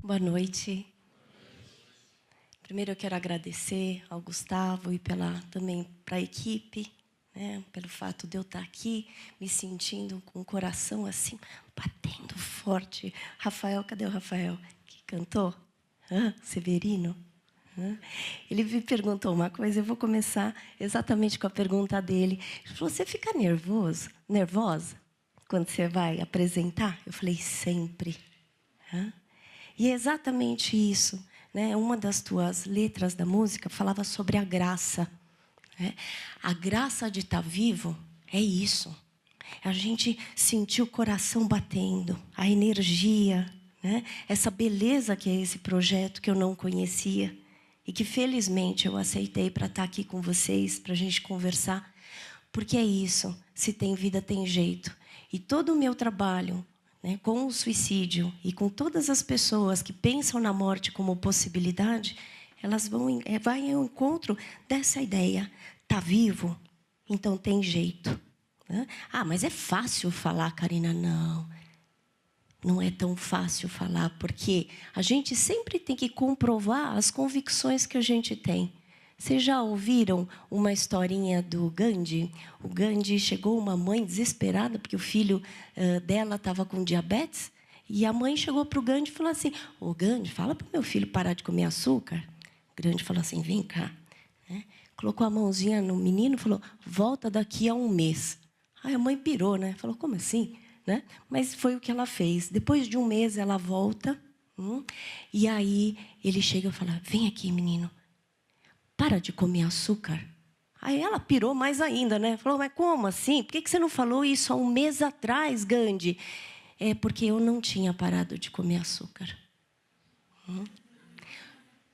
Boa noite. Primeiro eu quero agradecer ao Gustavo e também para a equipe, né, pelo fato de eu estar aqui, me sentindo com o coração assim, batendo forte. Rafael, cadê o Rafael? Que cantou? Severino? Ele me perguntou uma coisa, eu vou começar exatamente com a pergunta dele. Você fica nervosa, quando você vai apresentar? Eu falei, sempre. E é exatamente isso, né? Uma das tuas letras da música falava sobre a graça. Né? A graça de estar vivo é isso. A gente sentir o coração batendo, a energia, né? Essa beleza que é esse projeto que eu não conhecia. E que, felizmente, eu aceitei para estar aqui com vocês, para a gente conversar. Porque é isso, se tem vida, tem jeito. E todo o meu trabalho, né, com o suicídio e com todas as pessoas que pensam na morte como possibilidade, elas vão ao encontro dessa ideia. Está vivo? Então tem jeito. Né? Mas é fácil falar, Karina. Não é tão fácil falar, porque a gente sempre tem que comprovar as convicções que a gente tem. Vocês já ouviram uma historinha do Gandhi? O Gandhi chegou uma mãe desesperada, porque o filho dela estava com diabetes, e a mãe chegou para o Gandhi e falou assim, ô Gandhi, fala para o meu filho parar de comer açúcar. O Gandhi falou assim, vem cá. Colocou a mãozinha no menino e falou, volta daqui a um mês. Aí a mãe pirou, né? Falou, como assim? Né? Mas foi o que ela fez. Depois de um mês, ela volta. E aí, ele chega e fala, vem aqui, menino. Para de comer açúcar. Aí ela pirou mais ainda, né? Falou, mas como assim? Por que você não falou isso há um mês atrás, Gandhi? É porque eu não tinha parado de comer açúcar.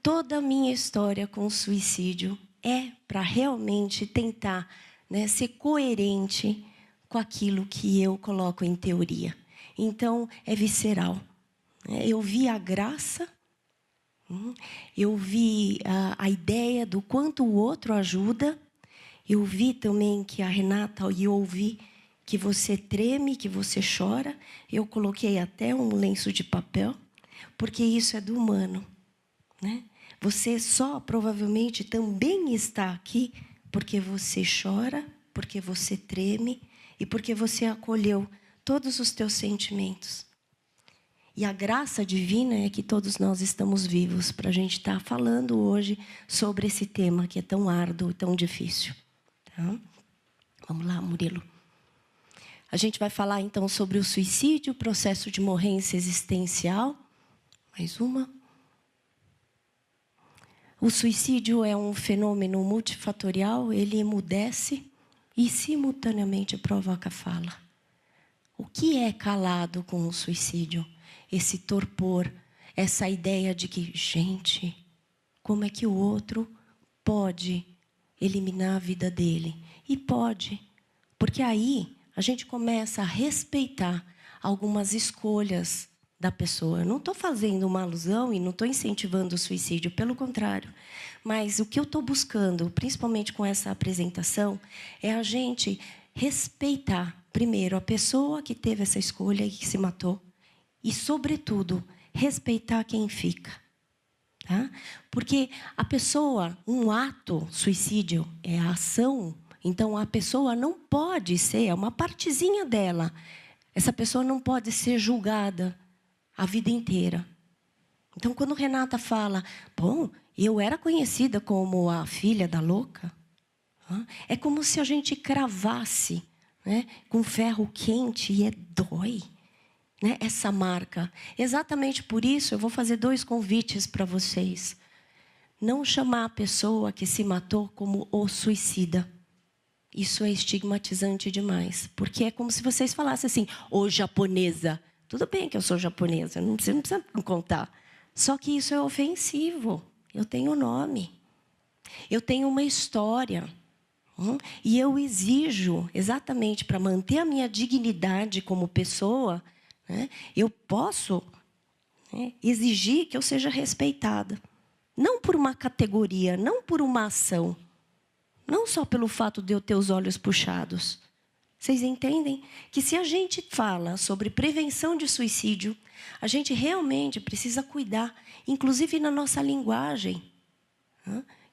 Toda a minha história com o suicídio é para realmente tentar, né, ser coerente com aquilo que eu coloco em teoria. Então, é visceral. Eu vi a graça, eu vi a ideia do quanto o outro ajuda, eu vi também que a Renata, e eu ouvi que você treme, que você chora. Eu coloquei até um lenço de papel, porque isso é do humano. Né? Você só provavelmente também está aqui porque você chora, porque você treme, e porque você acolheu todos os teus sentimentos. E a graça divina é que todos nós estamos vivos para a gente estar falando hoje sobre esse tema que é tão árduo e tão difícil. Tá? Vamos lá, Murilo. A gente vai falar então sobre o suicídio, o processo de morrência existencial. Mais uma. O suicídio é um fenômeno multifatorial, ele emudece e simultaneamente provoca fala. O que é calado com o suicídio? Esse torpor, essa ideia de que, gente, como é que o outro pode eliminar a vida dele? E pode, porque aí a gente começa a respeitar algumas escolhas da pessoa. Eu não estou fazendo uma alusão e não estou incentivando o suicídio, pelo contrário. Mas o que eu estou buscando, principalmente com essa apresentação, é a gente respeitar, primeiro, a pessoa que teve essa escolha e que se matou. E, sobretudo, respeitar quem fica. Tá? Porque a pessoa, um ato, suicídio, é a ação. Então, a pessoa não pode ser, é uma partezinha dela. Essa pessoa não pode ser julgada a vida inteira. Então, quando Renata fala, bom, eu era conhecida como a filha da louca, é como se a gente cravasse, né, com ferro quente e dói, né, essa marca. Exatamente por isso, eu vou fazer 2 convites para vocês. Não chamar a pessoa que se matou como o suicida. Isso é estigmatizante demais. Porque é como se vocês falassem assim, ô japonesa. Tudo bem que eu sou japonesa, não precisa me contar. Só que isso é ofensivo. Eu tenho nome. Eu tenho uma história. E eu exijo, exatamente para manter a minha dignidade como pessoa, né, eu posso, né, exigir que eu seja respeitada. Não por uma categoria, não por uma ação. Não só pelo fato de eu ter os olhos puxados. Vocês entendem? Que se a gente fala sobre prevenção de suicídio, A gente realmente precisa cuidar, inclusive na nossa linguagem,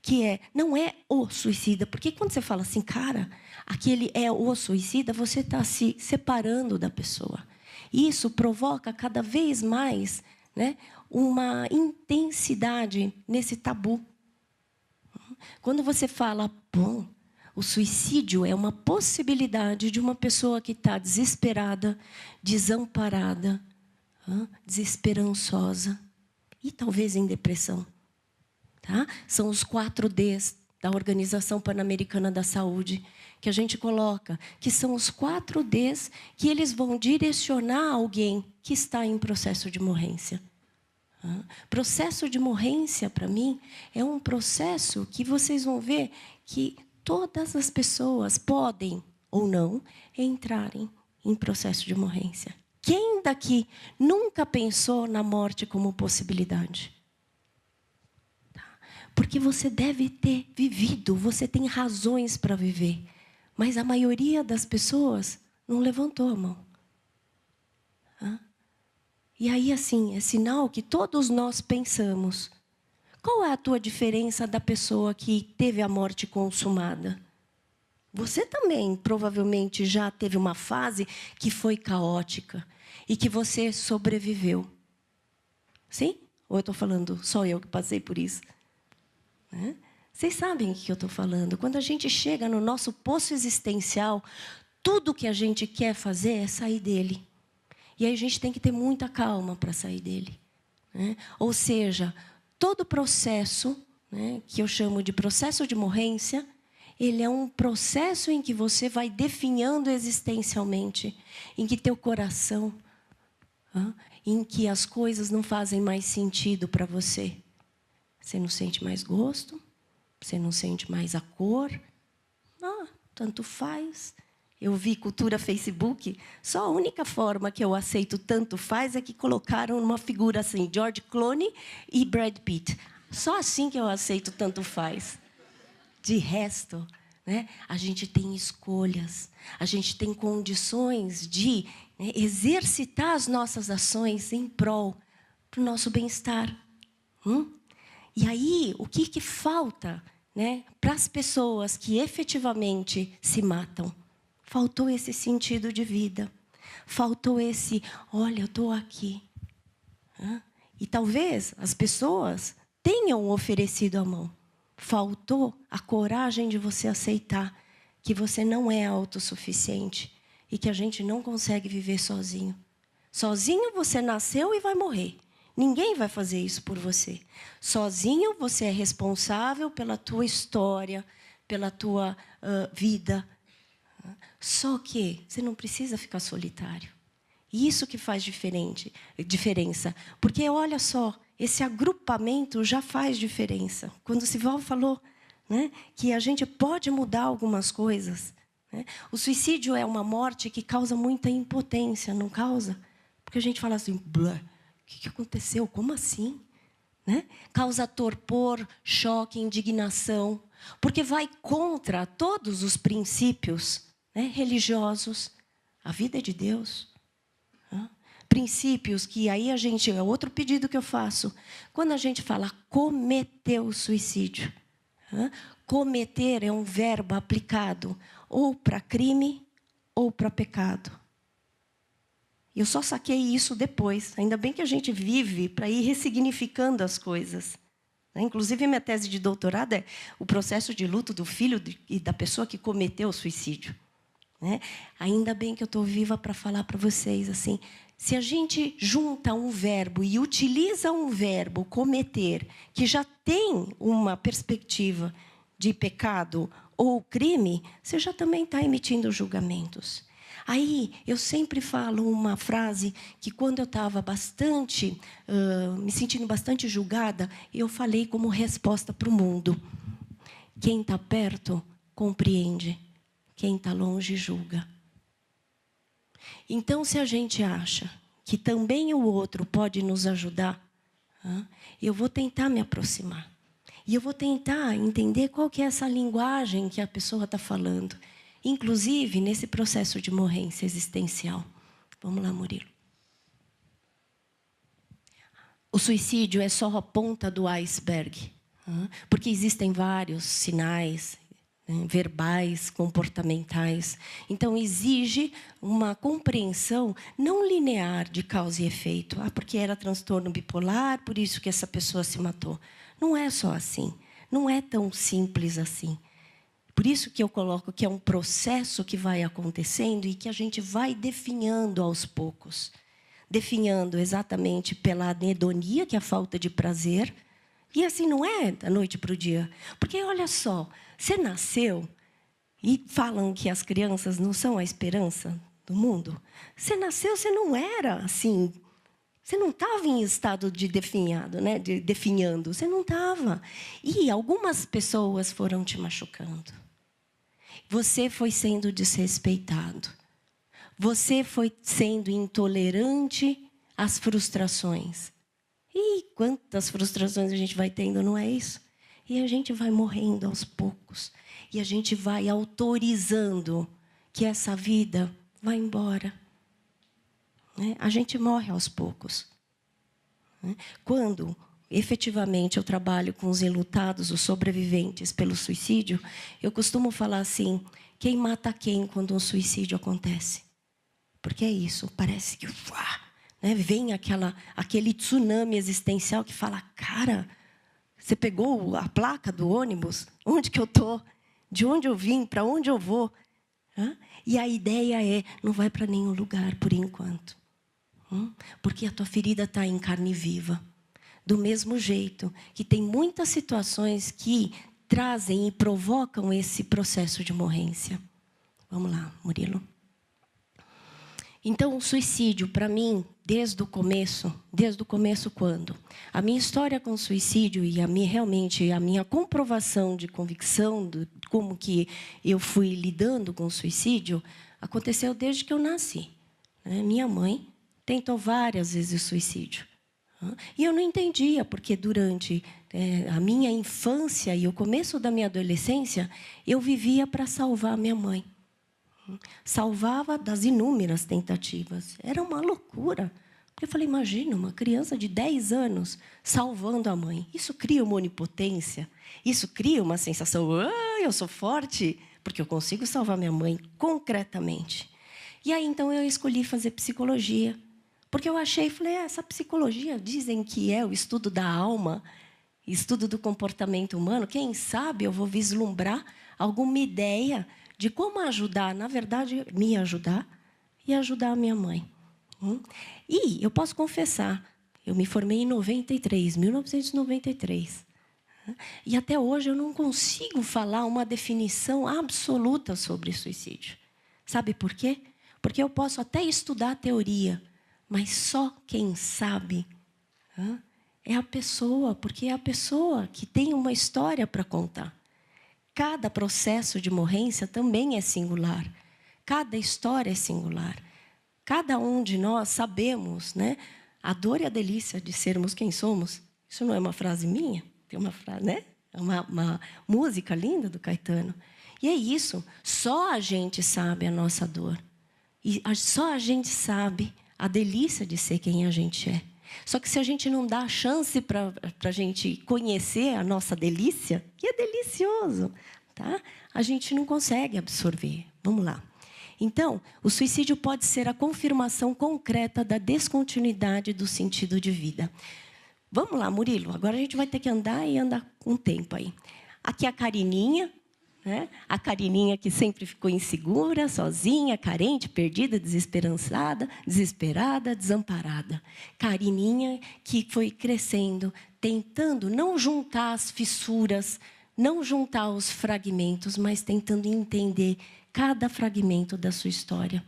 que não é o suicida. Porque quando você fala assim, cara, aquele é o suicida, você está se separando da pessoa. Isso provoca cada vez mais, né, uma intensidade nesse tabu. Quando você fala, bom, o suicídio é uma possibilidade de uma pessoa que está desesperada, desamparada, desesperançosa e talvez em depressão. Tá? São os 4 Ds da Organização Pan-Americana da Saúde que a gente coloca, que são os 4 Ds que eles vão direcionar alguém que está em processo de morrência. Processo de morrência, para mim, é um processo que vocês vão ver que todas as pessoas podem ou não entrarem em processo de morrência. Quem daqui nunca pensou na morte como possibilidade? Porque você deve ter vivido, você tem razões para viver. Mas a maioria das pessoas não levantou a mão. E aí, assim, é sinal que todos nós pensamos. Qual é a tua diferença da pessoa que teve a morte consumada? Você também, provavelmente, já teve uma fase que foi caótica e que você sobreviveu. Sim? Ou eu estou falando só eu que passei por isso? Vocês sabem o que eu estou falando. Quando a gente chega no nosso poço existencial, tudo que a gente quer fazer é sair dele. E aí a gente tem que ter muita calma para sair dele. Ou seja, todo processo, que eu chamo de processo de morrência, ele é um processo em que você vai definhando existencialmente, em que teu coração, em que as coisas não fazem mais sentido para você. Você não sente mais gosto, você não sente mais a cor. Tanto faz. Eu vi cultura Facebook, só a única forma que eu aceito tanto faz é que colocaram uma figura assim, George Clooney e Brad Pitt. Só assim que eu aceito tanto faz. De resto, a gente tem escolhas, a gente tem condições de exercitar as nossas ações em prol do nosso bem-estar. E aí, o que falta para as pessoas que efetivamente se matam? Faltou esse sentido de vida. Faltou esse, olha, eu estou aqui. E talvez as pessoas tenham oferecido a mão. Faltou a coragem de você aceitar que você não é autossuficiente e que a gente não consegue viver sozinho. Sozinho você nasceu e vai morrer. Ninguém vai fazer isso por você. Sozinho você é responsável pela tua história, pela tua vida. Só que você não precisa ficar solitário. E isso que faz diferença. Porque, olha só, esse agrupamento já faz diferença. Quando o Sival falou que a gente pode mudar algumas coisas. O suicídio é uma morte que causa muita impotência, não causa? Porque a gente fala assim, blá, o que aconteceu? Como assim? Causa torpor, choque, indignação. Porque vai contra todos os princípios religiosos. A vida é de Deus. Princípios que aí a gente... É outro pedido que eu faço. Quando a gente fala cometeu suicídio. Cometer é um verbo aplicado ou para crime ou para pecado. Eu só saquei isso depois. Ainda bem que a gente vive para ir ressignificando as coisas. Inclusive, minha tese de doutorado é o processo de luto do filho e da pessoa que cometeu o suicídio. Ainda bem que eu estou viva para falar para vocês assim. Se a gente junta um verbo e utiliza um verbo, cometer, que já tem uma perspectiva de pecado ou crime, você já também está emitindo julgamentos. Aí, eu sempre falo uma frase que, quando eu estava me sentindo bastante julgada, eu falei como resposta para o mundo. Quem está perto, compreende. Quem está longe, julga. Então, se a gente acha que também o outro pode nos ajudar, eu vou tentar me aproximar. E eu vou tentar entender qual que é essa linguagem que a pessoa está falando. Inclusive, nesse processo de morrência existencial. Vamos lá, Murilo. o suicídio é só a ponta do iceberg, porque existem vários sinais, né, verbais, comportamentais. Então, exige uma compreensão não linear de causa e efeito. Porque era transtorno bipolar, por isso que essa pessoa se matou. Não é só assim. Não é tão simples assim. Por isso que eu coloco que é um processo que vai acontecendo e que a gente vai definhando aos poucos. Definhando exatamente pela anedonia, que é a falta de prazer. E assim, não é da noite para o dia. Porque, olha só, você nasceu e falam que as crianças não são a esperança do mundo. Você nasceu, você não era assim. Você não estava em estado de definhado, né? De definhando. Você não estava. E algumas pessoas foram te machucando. Você foi sendo desrespeitado. Você foi sendo intolerante às frustrações. E quantas frustrações a gente vai tendo, não é isso? E a gente vai morrendo aos poucos. E a gente vai autorizando que essa vida vá embora. A gente morre aos poucos. Quando, efetivamente, eu trabalho com os enlutados, os sobreviventes pelo suicídio, eu costumo falar assim, quem mata quem quando um suicídio acontece? Porque é isso, parece que vem aquele tsunami existencial que fala, cara, você pegou a placa do ônibus? Onde que eu estou? De onde eu vim? Para onde eu vou? E a ideia é, não vai para nenhum lugar por enquanto. Porque a tua ferida está em carne viva. Do mesmo jeito que tem muitas situações que trazem e provocam esse processo de morrência. Vamos lá, Murilo. Então, o suicídio, para mim, desde o começo quando? A minha história com o suicídio e realmente a minha comprovação de convicção de como que eu fui lidando com o suicídio, aconteceu desde que eu nasci. Minha mãe tentou várias vezes o suicídio. E eu não entendia, porque durante a minha infância e o começo da minha adolescência, eu vivia para salvar minha mãe. Salvava das inúmeras tentativas. Era uma loucura. Porque eu falei, imagina, uma criança de 10 anos salvando a mãe. Isso cria uma onipotência. Isso cria uma sensação, eu sou forte, porque eu consigo salvar minha mãe concretamente. E aí, então, eu escolhi fazer psicologia. Porque eu falei, essa psicologia, dizem que é o estudo da alma, estudo do comportamento humano. Quem sabe eu vou vislumbrar alguma ideia de como ajudar, na verdade, me ajudar e ajudar a minha mãe. E eu posso confessar, eu me formei em 1993. E até hoje eu não consigo falar uma definição absoluta sobre suicídio. Sabe por quê? Porque eu posso até estudar a teoria, mas só quem sabe é a pessoa, porque é a pessoa que tem uma história para contar. Cada processo de morrência também é singular. Cada história é singular. Cada um de nós sabemos, a dor e a delícia de sermos quem somos. Isso não é uma frase minha? Tem uma frase, É uma música linda do Caetano. E é isso. Só a gente sabe a nossa dor. E só a gente sabe a delícia de ser quem a gente é. Só que se a gente não dá a chance para a gente conhecer a nossa delícia, que é delicioso, tá? A gente não consegue absorver. Vamos lá. Então, o suicídio pode ser a confirmação concreta da descontinuidade do sentido de vida. Vamos lá, Murilo. Agora a gente vai ter que andar um tempo aí. Aqui a Carininha. A Carininha que sempre ficou insegura, sozinha, carente, perdida, desesperançada, desesperada, desamparada. Carininha que foi crescendo, tentando não juntar as fissuras, não juntar os fragmentos, mas tentando entender cada fragmento da sua história.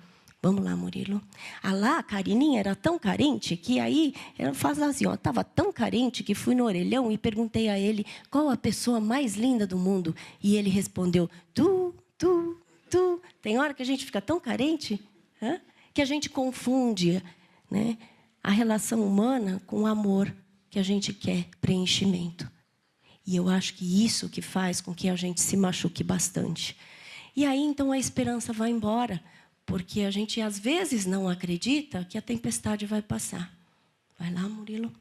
Vamos lá, Murilo. A Carininha era tão carente que aí ela faz assim, estava tão carente que fui no orelhão e perguntei a ele qual a pessoa mais linda do mundo. E ele respondeu, tu. Tem hora que a gente fica tão carente que a gente confunde a relação humana com o amor que a gente quer, preenchimento. E eu acho que isso que faz com que a gente se machuque bastante. E aí, então, a esperança vai embora. Porque a gente, às vezes, não acredita que a tempestade vai passar. Vai lá, Murilo.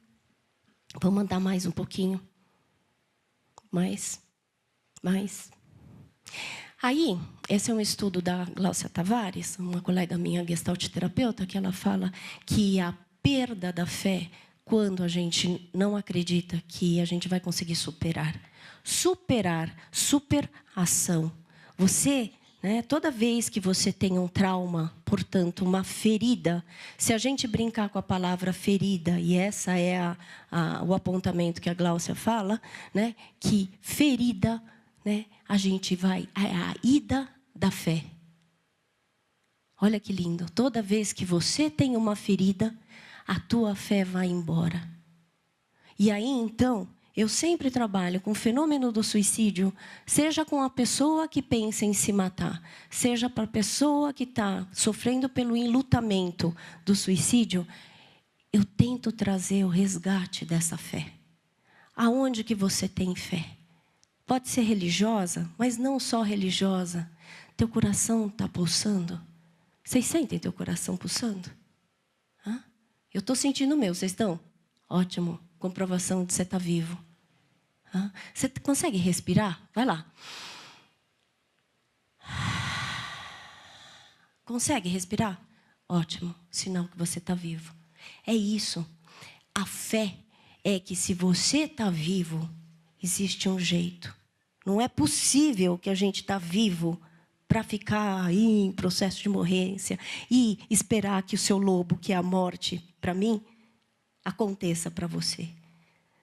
Vamos andar mais um pouquinho. Mais. Aí, esse é um estudo da Gláucia Tavares, uma colega minha, gestalt terapeuta, que ela fala que a perda da fé, quando a gente não acredita que a gente vai conseguir superação. Você, toda vez que você tem um trauma, portanto, uma ferida, se a gente brincar com a palavra ferida, e essa é o apontamento que a Gláucia fala, que ferida, a gente vai... É a ida da fé. Olha que lindo. Toda vez que você tem uma ferida, a tua fé vai embora. E aí, então, eu sempre trabalho com o fenômeno do suicídio, seja com a pessoa que pensa em se matar, seja para a pessoa que está sofrendo pelo enlutamento do suicídio, eu tento trazer o resgate dessa fé. Aonde que você tem fé? Pode ser religiosa, mas não só religiosa. Teu coração está pulsando? Vocês sentem teu coração pulsando? Hã? Eu estou sentindo o meu, vocês estão? Ótimo, comprovação de que você está vivo. Hã? Você consegue respirar? Vai lá. Consegue respirar? Ótimo, sinal que você está vivo. É isso. A fé é que se você está vivo, existe um jeito. Não é possível que a gente está vivo para ficar aí em processo de morrência e esperar que o seu lobo, que é a morte, para mim, aconteça para você.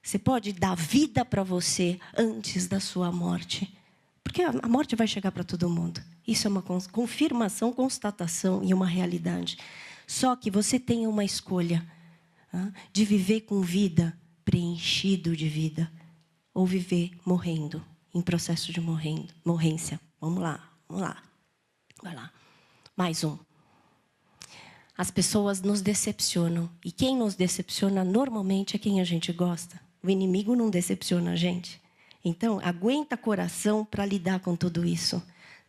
Você pode dar vida para você antes da sua morte. Porque a morte vai chegar para todo mundo. Isso é uma confirmação, constatação e uma realidade. Só que você tem uma escolha de viver com vida, preenchido de vida, ou viver morrendo, em processo de morrência. Vamos lá. Vai lá. Mais um. As pessoas nos decepcionam. E quem nos decepciona normalmente é quem a gente gosta. O inimigo não decepciona a gente. Então, aguenta coração para lidar com tudo isso.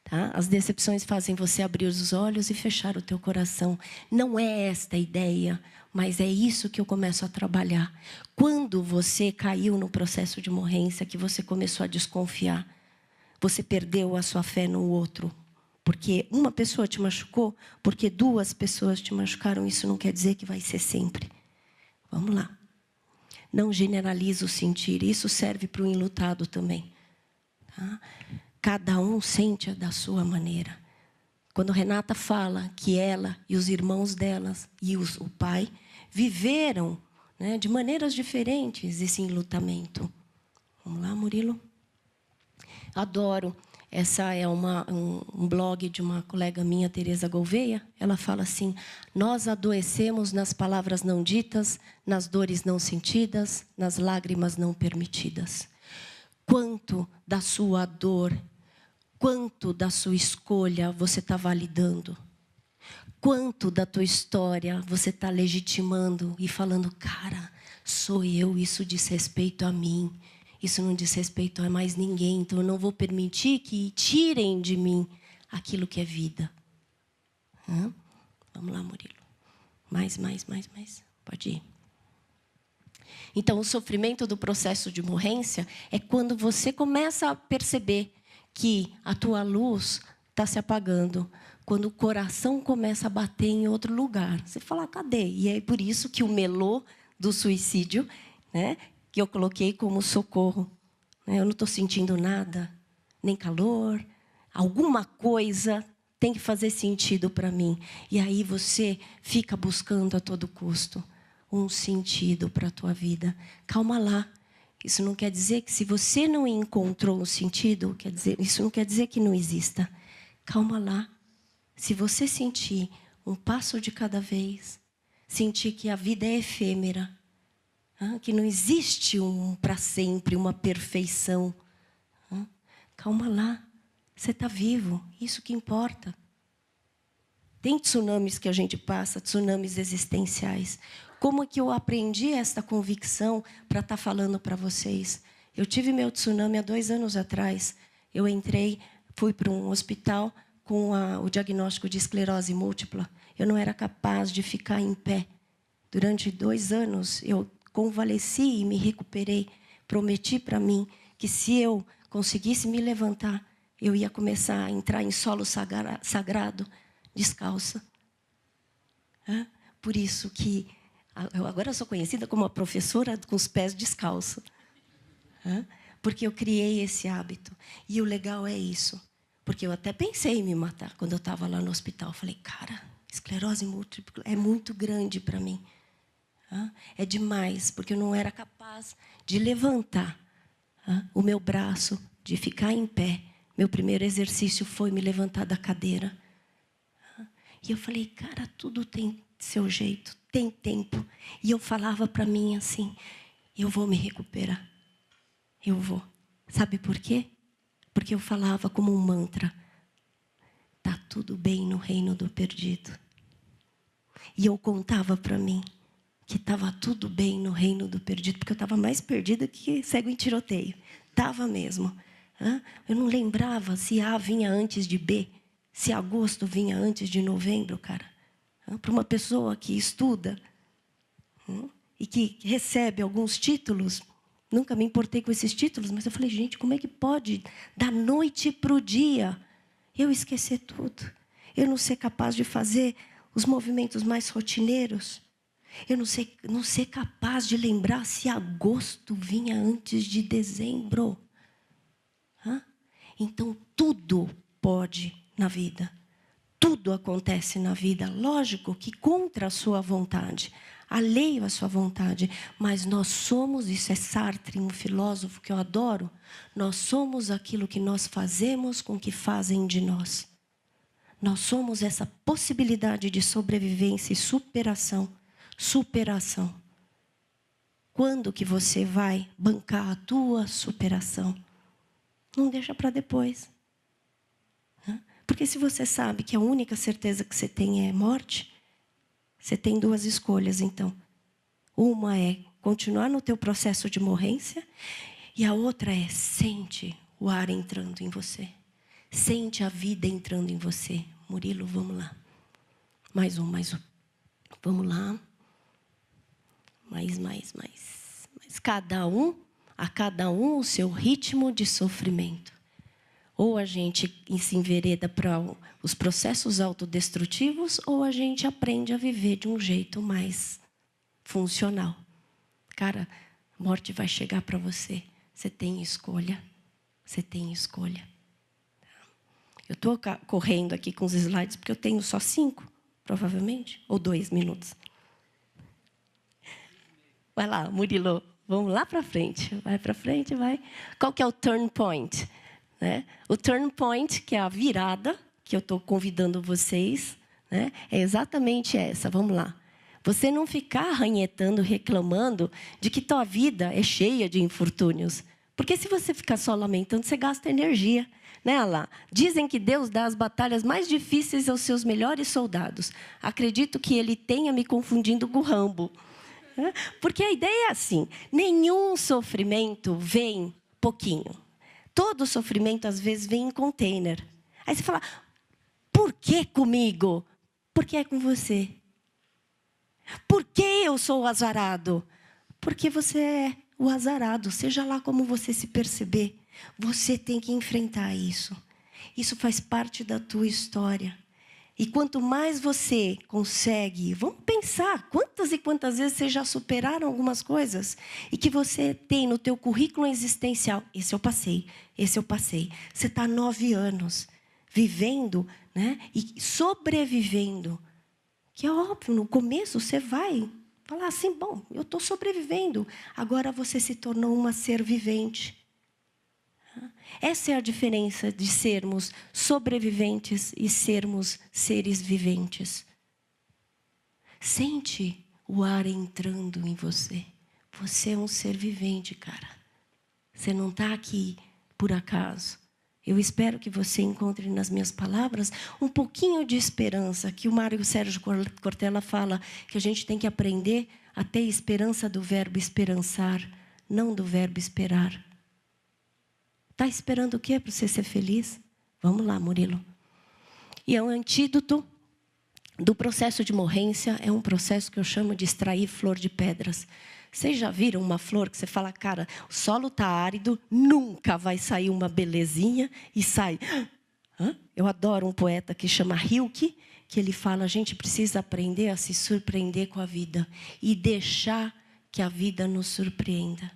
Tá? As decepções fazem você abrir os olhos e fechar o teu coração. Não é esta a ideia, mas é isso que eu começo a trabalhar. Quando você caiu no processo de morrência, que você começou a desconfiar, você perdeu a sua fé no outro. Porque uma pessoa te machucou, porque duas pessoas te machucaram, isso não quer dizer que vai ser sempre. Vamos lá. Não generaliza o sentir, isso serve para o enlutado também. Tá? Cada um sente da sua maneira. Quando Renata fala que ela e os irmãos delas e o pai viveram de maneiras diferentes esse enlutamento. Vamos lá, Murilo? Adoro. Essa é um blog de uma colega minha, Tereza Gouveia. Ela fala assim: nós adoecemos nas palavras não ditas, nas dores não sentidas, nas lágrimas não permitidas. Quanto da sua dor, quanto da sua escolha você está validando? Quanto da tua história você está legitimando e falando, cara, sou eu, isso diz respeito a mim. Isso não diz respeito a mais ninguém, então eu não vou permitir que tirem de mim aquilo que é vida. Vamos lá, Murilo. Mais. Pode ir. Então, o sofrimento do processo de morrência é quando você começa a perceber que a tua luz está se apagando. Quando o coração começa a bater em outro lugar. Você fala, cadê? E é por isso que o melô do suicídio, que eu coloquei como socorro. Eu não estou sentindo nada, nem calor. Alguma coisa tem que fazer sentido para mim. E aí você fica buscando a todo custo um sentido para a tua vida. Calma lá. Isso não quer dizer que se você não encontrou um sentido, isso não quer dizer que não exista. Calma lá. Se você sentir um passo de cada vez, sentir que a vida é efêmera, que não existe um para sempre, uma perfeição. Calma lá, você está vivo, isso que importa. Tem tsunamis que a gente passa, tsunamis existenciais. Como é que eu aprendi esta convicção para estar falando para vocês? Eu tive meu tsunami há 2 anos atrás. Eu fui para um hospital com o diagnóstico de esclerose múltipla. Eu não era capaz de ficar em pé. Durante 2 anos, eu convalesci e me recuperei, prometi para mim que se eu conseguisse me levantar, eu ia começar a entrar em solo sagrado, descalça. Por isso que agora eu sou conhecida como a professora com os pés descalços. Porque eu criei esse hábito. E o legal é isso. Porque eu até pensei em me matar quando eu estava lá no hospital. Eu falei, cara, esclerose múltipla é muito grande para mim. É demais, porque eu não era capaz de levantar o meu braço, de ficar em pé. Meu primeiro exercício foi me levantar da cadeira. E eu falei, cara, tudo tem seu jeito, tem tempo. E eu falava para mim assim, eu vou me recuperar. Eu vou. Sabe por quê? Porque eu falava como um mantra. Tá tudo bem no reino do perdido. E eu contava para mim que estava tudo bem no reino do perdido, porque eu estava mais perdida que cego em tiroteio. Estava mesmo. Eu não lembrava se A vinha antes de B, se agosto vinha antes de novembro, cara. Para uma pessoa que estuda e que recebe alguns títulos, nunca me importei com esses títulos, mas eu falei, gente, como é que pode, da noite para o dia, eu esquecer tudo? Eu não ser capaz de fazer os movimentos mais rotineiros? Eu não ser capaz de lembrar se agosto vinha antes de dezembro? Então, tudo pode na vida. Tudo acontece na vida. Lógico que contra a sua vontade, alheio à sua vontade. Mas nós somos, isso é Sartre, um filósofo que eu adoro, nós somos aquilo que nós fazemos com o que fazem de nós. Nós somos essa possibilidade de sobrevivência e superação. Superação. Quando que você vai bancar a tua superação? Não deixa para depois. Porque se você sabe que a única certeza que você tem é morte, você tem duas escolhas, então. Uma é continuar no teu processo de morrência e a outra é sente o ar entrando em você. Sente a vida entrando em você. Murilo, vamos lá. Mais um. Vamos lá. Mais. A cada um o seu ritmo de sofrimento. Ou a gente se envereda para os processos autodestrutivos, ou a gente aprende a viver de um jeito mais funcional. Cara, a morte vai chegar para você. Você tem escolha. Você tem escolha. Eu estou correndo aqui com os slides, porque eu tenho só 5, provavelmente, ou 2 minutos. Vai lá, Murilo. Vamos lá para frente. Vai para frente, vai. Qual que é o turn point? O turn point, que é a virada, que eu estou convidando vocês, é exatamente essa. Vamos lá. Você não ficar arranhetando, reclamando de que tua vida é cheia de infortúnios. Porque se você ficar só lamentando, você gasta energia. Lá. Dizem que Deus dá as batalhas mais difíceis aos seus melhores soldados. Acredito que Ele tenha me confundindo com o Rambo. Porque a ideia é assim, nenhum sofrimento vem pouquinho. Todo sofrimento, às vezes, vem em container. Aí você fala, por que comigo? Porque é com você. Por que eu sou o azarado? Porque você é o azarado, seja lá como você se perceber. Você tem que enfrentar isso. Isso faz parte da tua história. E quanto mais você consegue, vamos pensar, quantas e quantas vezes você já superaram algumas coisas e que você tem no teu currículo existencial, esse eu passei. Você está 9 anos vivendo, e sobrevivendo. Que é óbvio, no começo você vai falar assim, bom, eu estou sobrevivendo. Agora você se tornou uma ser vivente. Essa é a diferença de sermos sobreviventes e sermos seres viventes. Sente o ar entrando em você. Você é um ser vivente, cara. Você não está aqui por acaso. Eu espero que você encontre nas minhas palavras um pouquinho de esperança, que o Mário Sérgio Cortella fala que a gente tem que aprender a ter esperança do verbo esperançar, não do verbo esperar. Está esperando o quê para você ser feliz? Vamos lá, Murilo. E é um antídoto do processo de morrência, é um processo que eu chamo de extrair flor de pedras. Vocês já viram uma flor que você fala, cara, o solo está árido, nunca vai sair uma belezinha e sai. Hã? Eu adoro um poeta que chama Rilke, que ele fala, a gente precisa aprender a se surpreender com a vida e deixar que a vida nos surpreenda.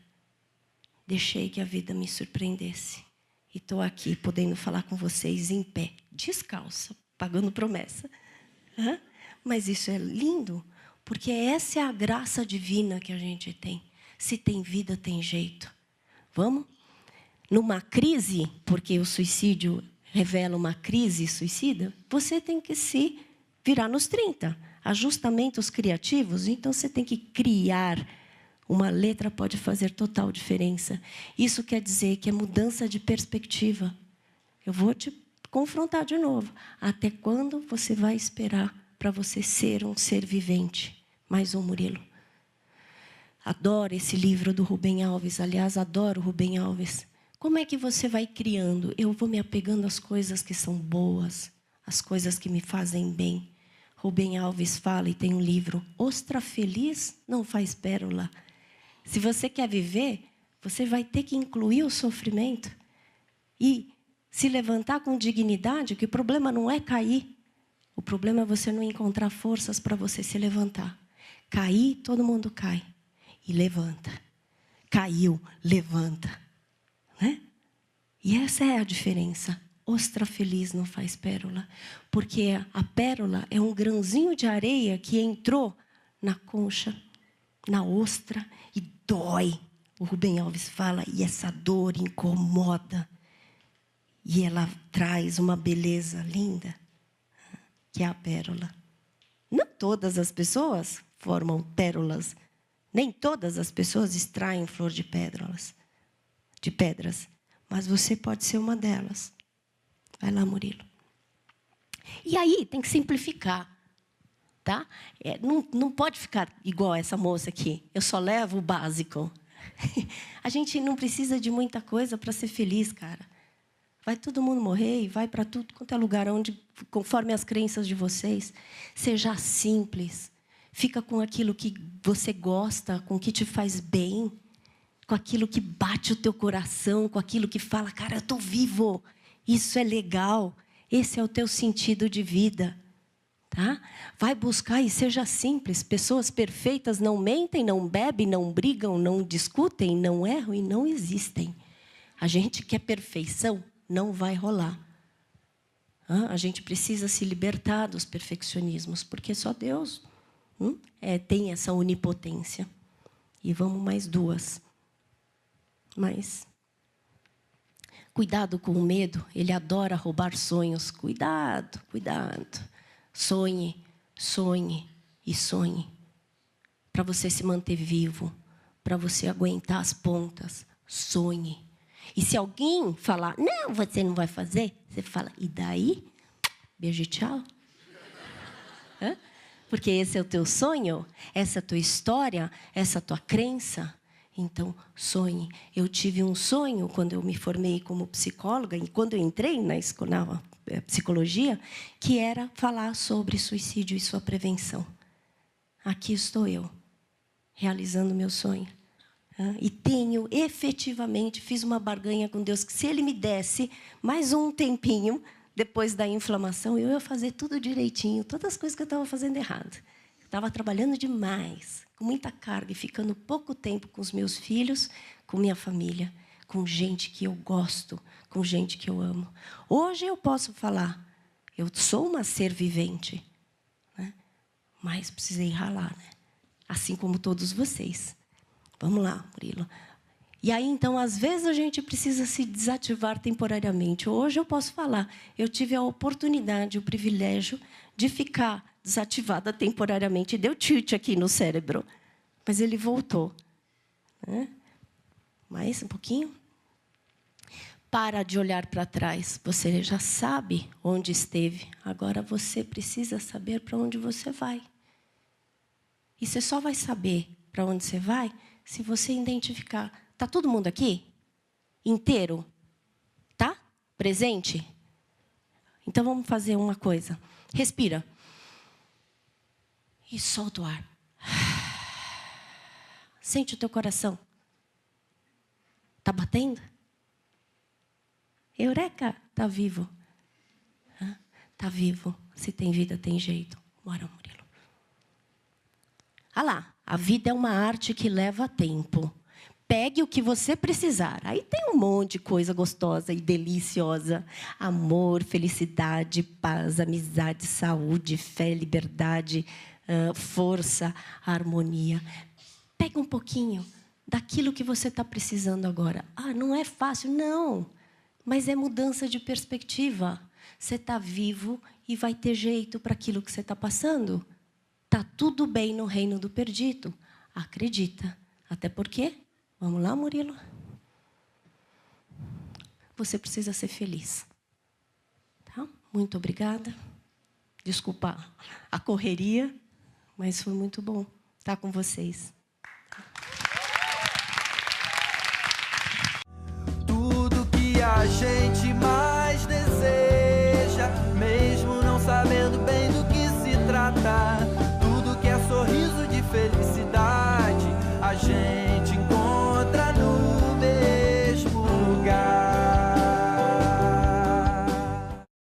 Deixei que a vida me surpreendesse. E estou aqui, podendo falar com vocês em pé, descalça, pagando promessa. Hã? Mas isso é lindo, porque essa é a graça divina que a gente tem. Se tem vida, tem jeito. Vamos? Numa crise, porque o suicídio revela uma crise suicida, você tem que se virar nos 30. Ajustamentos criativos, então você tem que criar. Uma letra pode fazer total diferença. Isso quer dizer que é mudança de perspectiva. Eu vou te confrontar de novo. Até quando você vai esperar para você ser um ser vivente? Mais um, Murilo. Adoro esse livro do Rubem Alves. Aliás, adoro o Rubem Alves. Como é que você vai criando? Eu vou me apegando às coisas que são boas, às coisas que me fazem bem. Rubem Alves fala, e tem um livro, Ostra feliz não faz pérola. Se você quer viver, você vai ter que incluir o sofrimento e se levantar com dignidade, que o problema não é cair. O problema é você não encontrar forças para você se levantar. Cair, todo mundo cai. E levanta. Caiu, levanta. Né? E essa é a diferença. Ostra feliz não faz pérola. Porque a pérola é um grãozinho de areia que entrou na concha, na ostra, e dói. O Rubem Alves fala, e essa dor incomoda. E ela traz uma beleza linda, que é a pérola. Não todas as pessoas formam pérolas. Nem todas as pessoas extraem flor de pedras. Mas você pode ser uma delas. Vai lá, Murilo. E aí, tem que simplificar. Tá? Não pode ficar igual essa moça aqui. Eu só levo o básico. A gente não precisa de muita coisa para ser feliz, cara. Vai todo mundo morrer e vai para tudo quanto é lugar, onde, conforme as crenças de vocês. Seja simples. Fica com aquilo que você gosta, com o que te faz bem, com aquilo que bate o teu coração, com aquilo que fala, cara, eu estou vivo. Isso é legal. Esse é o teu sentido de vida. Tá? Vai buscar e seja simples. Pessoas perfeitas não mentem, não bebem, não brigam, não discutem, não erram e não existem. A gente quer perfeição, não vai rolar. A gente precisa se libertar dos perfeccionismos, porque só Deus tem essa onipotência. E vamos mais duas. Mas cuidado com o medo, ele adora roubar sonhos. Cuidado, cuidado. Sonhe, sonhe e sonhe. Para você se manter vivo, para você aguentar as pontas, sonhe. E se alguém falar, não, você não vai fazer, você fala, e daí? Beijo e tchau. Hã? Porque esse é o teu sonho, essa é a tua história, essa é a tua crença. Então, sonhe. Eu tive um sonho quando eu me formei como psicóloga, e quando eu entrei na psicologia, que era falar sobre suicídio e sua prevenção. Aqui estou eu, realizando meu sonho. E tenho, efetivamente, fiz uma barganha com Deus, que se Ele me desse mais um tempinho, depois da inflamação, eu ia fazer tudo direitinho, todas as coisas que eu estava fazendo errado. Eu estava trabalhando demais, com muita carga, e ficando pouco tempo com os meus filhos, com minha família, com gente que eu gosto, com gente que eu amo. Hoje eu posso falar, eu sou uma ser vivente, né? Mas precisei ralar, né? Assim como todos vocês. Vamos lá, Murilo. E aí, então, às vezes a gente precisa se desativar temporariamente. Hoje eu posso falar, eu tive a oportunidade, o privilégio de ficar desativada temporariamente. Deu tilt aqui no cérebro, mas ele voltou. Né? Mais um pouquinho. Para de olhar para trás. Você já sabe onde esteve. Agora você precisa saber para onde você vai. E você só vai saber para onde você vai se você identificar. Está todo mundo aqui? Inteiro? Tá? Presente? Então vamos fazer uma coisa. Respira. E solta o ar. Sente o teu coração. Está batendo? Eureka! Está vivo. Está vivo. Se tem vida, tem jeito. Bora, Murilo. Ah lá, a vida é uma arte que leva tempo. Pegue o que você precisar. Aí tem um monte de coisa gostosa e deliciosa. Amor, felicidade, paz, amizade, saúde, fé, liberdade, força, harmonia. Pega um pouquinho daquilo que você está precisando agora. Ah, não é fácil? Não. Mas é mudança de perspectiva. Você está vivo e vai ter jeito para aquilo que você está passando. Está tudo bem no reino do perdido. Acredita. Até porque... Vamos lá, Murilo? Você precisa ser feliz. Tá? Muito obrigada. Desculpa a correria, mas foi muito bom estar com vocês. Tudo que a gente